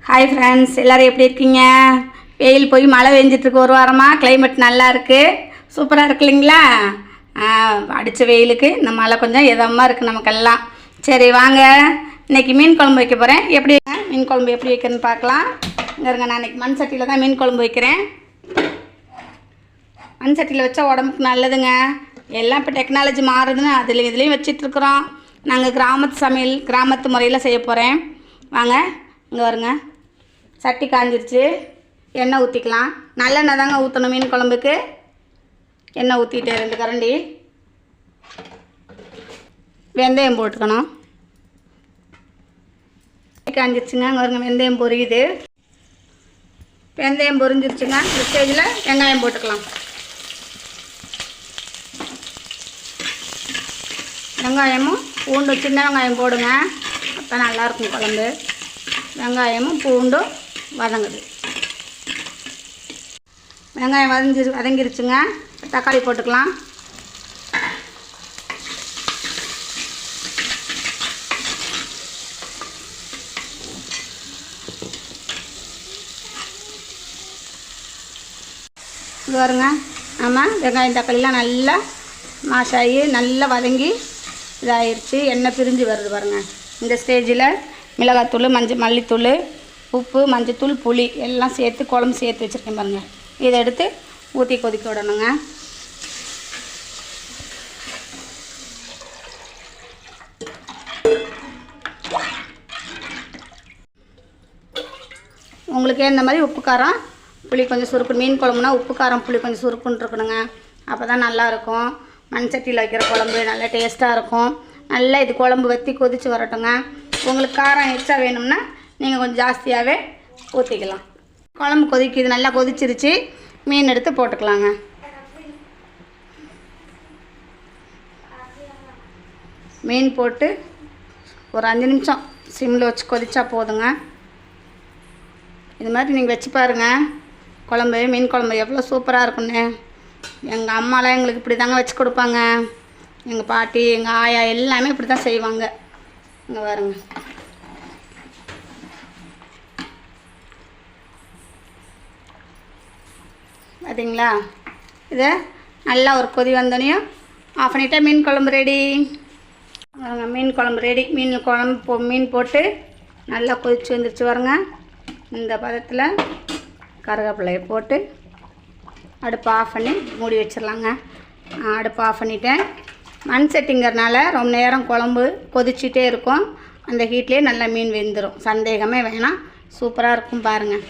Hi friends, எல்லோரும் எப்படி இருக்கீங்க? வெயில் போய் மழை பெஞ்சிட்ருக்கு. ஒரு வாரமாக கிளைமேட் நல்லா இருக்குது, சூப்பராக இருக்கு இல்லைங்களா? அடித்த வெயிலுக்கு இந்த மழை கொஞ்சம் இதமாக இருக்குது நமக்கெல்லாம். சரி வாங்க, இன்றைக்கி மீன் குழம்பு வைக்க போகிறேன். எப்படி மீன் குழம்பு எப்படி வைக்கிறேன்னு பார்க்கலாம். இங்கே இருங்க, நான் இன்றைக்கி மண் சட்டியில் தான் மீன் குழம்பு வைக்கிறேன். மண் சட்டியில் வச்சா உடம்புக்கு நல்லதுங்க. எல்லாம் இப்போ டெக்னாலஜி மாறுதுன்னு இதுலேயும் வச்சிட்ருக்குறோம். நாங்கள் கிராமத்து சமையல், கிராமத்து முறையில் செய்ய போகிறேன். வாங்க, இங்கே வருங்க. சட்டி காஞ்சிருச்சு, எண்ணெய் ஊற்றிக்கலாம். நல்லெண்ணெய் தாங்க ஊற்றணும் மீன் குழம்புக்கு. எண்ணெய் ஊற்றிட்டு 2 கரண்டி வெந்தயம் போட்டுக்கணும். காஞ்சிருச்சுங்க, அங்கே வருங்க. வெந்தயம் பொரியுது. வெந்தயம் பொரிஞ்சிருச்சுங்க. இந்த ஸ்டேஜில் வெங்காயம் போட்டுக்கலாம். வெங்காயமும் பூண்டு, சின்ன வெங்காயம் போடுங்க, அப்போ நல்லாயிருக்கும் குழம்பு. வெங்காயமும் பூண்டும் வதங்குது. வெங்காயம் வதங்கிருச்சுங்க. தக்காளி போட்டுக்கலாம். இது வருங்க. ஆமாம், வெங்காயம் தக்காளிலாம் நல்லா மாஷாகி நல்லா வதங்கி இதாகிருச்சு. எண்ணெய் பிரிஞ்சு வருது பாருங்கள். இந்த ஸ்டேஜில் மிளகாத்தூள், மல்லித்தூள், உப்பு, மஞ்சத்தூள், புளி எல்லாம் சேர்த்து குழம்பு சேர்த்து வச்சுருக்கேன் பாருங்கள். இதை எடுத்து ஊற்றி கொதிக்க விடணுங்க. உங்களுக்கு இந்த மாதிரி உப்பு காரம் புளி கொஞ்சம் சுருக்குன்னு, மீன் குழம்புனா உப்பு காரம் புளி கொஞ்சம் சுருக்குன்னு இருக்கணுங்க. அப்போ தான் நல்லாயிருக்கும். மண் சட்டியில் வைக்கிற குழம்பு நல்லா டேஸ்ட்டாக இருக்கும். நல்லா இது குழம்பு வற்றி கொதித்து வரட்டுங்க. உங்களுக்கு காரம் எக்ஸ்ட்ரா வேணும்னா நீங்கள் கொஞ்சம் ஜாஸ்தியாகவே ஊற்றிக்கலாம். குழம்பு கொதிக்குது, நல்லா கொதிச்சிருச்சு. மீன் எடுத்து போட்டுக்கலாங்க. மீன் போட்டு ஒரு 5 நிமிஷம் சிம்மில் வச்சு கொதிச்சா போதுங்க. இது மாதிரி நீங்கள் வச்சு பாருங்கள். குழம்பு, மீன் குழம்பு எவ்வளோ சூப்பராக இருக்குன்னு. எங்கள் அம்மாலாம் எங்களுக்கு இப்படி தாங்க வச்சு கொடுப்பாங்க. எங்கள் பாட்டி, எங்கள் ஆயா எல்லாமே இப்படி தான் செய்வாங்க. இங்கே பாருங்க. பார்த்தீங்களா? இதை நல்லா ஒரு கொதி வந்தோடனையும் ஆஃப் பண்ணிவிட்டா மீன் குழம்பு ரெடி. மீன் குழம்பு ரெடி. மீன் போட்டு நல்லா கொதிச்சு வந்துருச்சு பாருங்க. இந்த பதத்தில் கருவேப்பிலையை போட்டு அடுப்பு ஆஃப் பண்ணி மூடி வச்சிடலாங்க. அடுப்பு ஆஃப் பண்ணிட்டேன். மண் சட்டிங்கிறனால ரொம்ப நேரம் குழம்பு கொதிச்சிட்டே இருக்கும். அந்த ஹீட்லேயே நல்லா மீன் வெந்துடும். சந்தேகமே வேணாம், சூப்பராக இருக்கும் பாருங்கள்.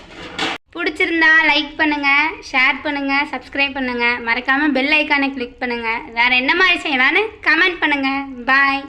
பிடிச்சிருந்தா லைக் பண்ணுங்கள், ஷேர் பண்ணுங்கள், சப்ஸ்கிரைப் பண்ணுங்கள். மறக்காமல் பெல் ஐக்கானை கிளிக் பண்ணுங்கள். வேறு என்ன மாதிரி செய்யலான்னு கமெண்ட் பண்ணுங்கள். பாய்.